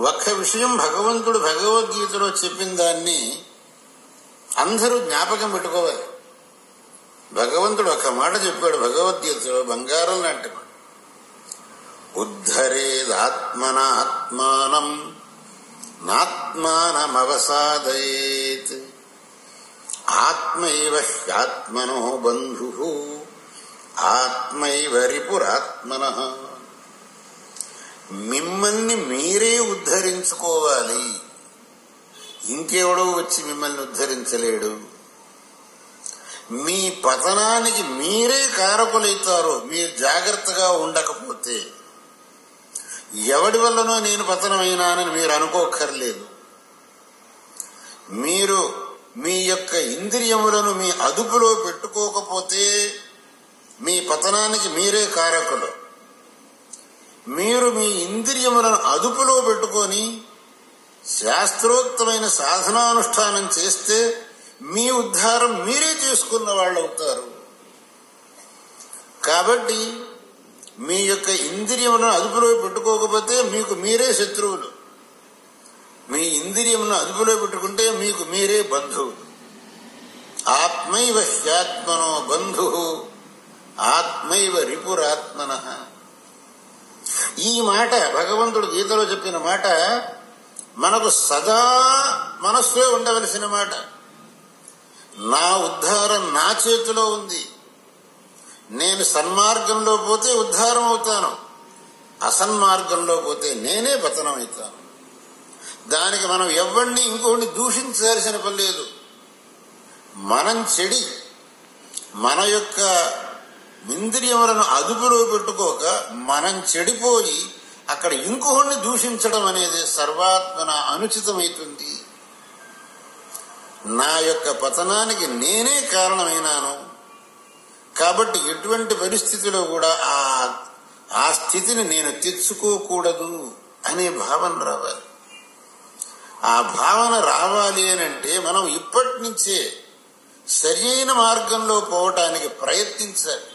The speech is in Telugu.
ఒక్క విషయం భగవంతుడు భగవద్గీతలో చెప్పిన దాన్ని అందరూ జ్ఞాపకం పెట్టుకోవాలి. భగవంతుడు ఒక మాట చెప్పాడు భగవద్గీతలో, బంగారం లాంటి మాట. ఉద్ధరేదాత్మనాత్మానం నాత్మానమవసాదయేత్ ఆత్మైవ హ్యాత్మనో బంధుః ఆత్మైవ రిపురాత్మనః. మిమ్మల్ని మీరే ఉద్ధరించుకోవాలి, ఇంకెవడో వచ్చి మిమ్మల్ని ఉద్ధరించలేడు. మీ పతనానికి మీరే కారకులైతారు మీరు జాగ్రత్తగా ఉండకపోతే. ఎవడి వల్లనో నేను పతనమైనానని మీరు అనుకోక్కర్లేదు. మీరు మీ యొక్క ఇంద్రియములను మీ అదుపులో పెట్టుకోకపోతే మీ పతనానికి మీరే కారకులు. మీరు మీ ఇంద్రియములను అదుపులో పెట్టుకొని శాస్త్రోక్తమైన సాధనానుష్ఠానం చేస్తే మీ ఉద్ధారం మీరే చేసుకున్న వాళ్ళు అవుతారు. కాబట్టి మీ యొక్క ఇంద్రియములను అదుపులో పెట్టుకోకపోతే మీకు మీరే శత్రువులు. మీ ఇంద్రియములను అదుపులో పెట్టుకుంటే మీకు మీరే బంధువులు. ఆత్మైవ హ్యాత్మనో బంధుః ఆత్మైవ రిపురాత్మనః. ఈ మాట భగవంతుడు గీతలో చెప్పిన మాట మనకు సదా మనస్సులో ఉండవలసిన మాట. నా ఉద్ధారం నా చేతిలో ఉంది. నేను సన్మార్గంలో పోతే ఉద్ధారం అవుతాను, అసన్మార్గంలో పోతే నేనే పతనం అవుతాను. దానికి మనం ఎవరిని ఇంకొకరిని దూషించాల్సిన పని లేదు. మనం చెడి మన యొక్క ఇంద్రియములను అదుపులో పెట్టుకోక మనం చెడిపోయి అక్కడ ఇంకొకరిని దూషించడం అనేది సర్వాత్మన అనుచితమైతుంది. నా యొక్క పతనానికి నేనే కారణమైనాను కాబట్టి ఎటువంటి పరిస్థితిలో కూడా ఆ స్థితిని నేను తెచ్చుకోకూడదు అనే భావన రావాలి. ఆ భావన రావాలి అని అంటే మనం ఇప్పటి నుంచే సరైన మార్గంలో పోవటానికి ప్రయత్నించాలి.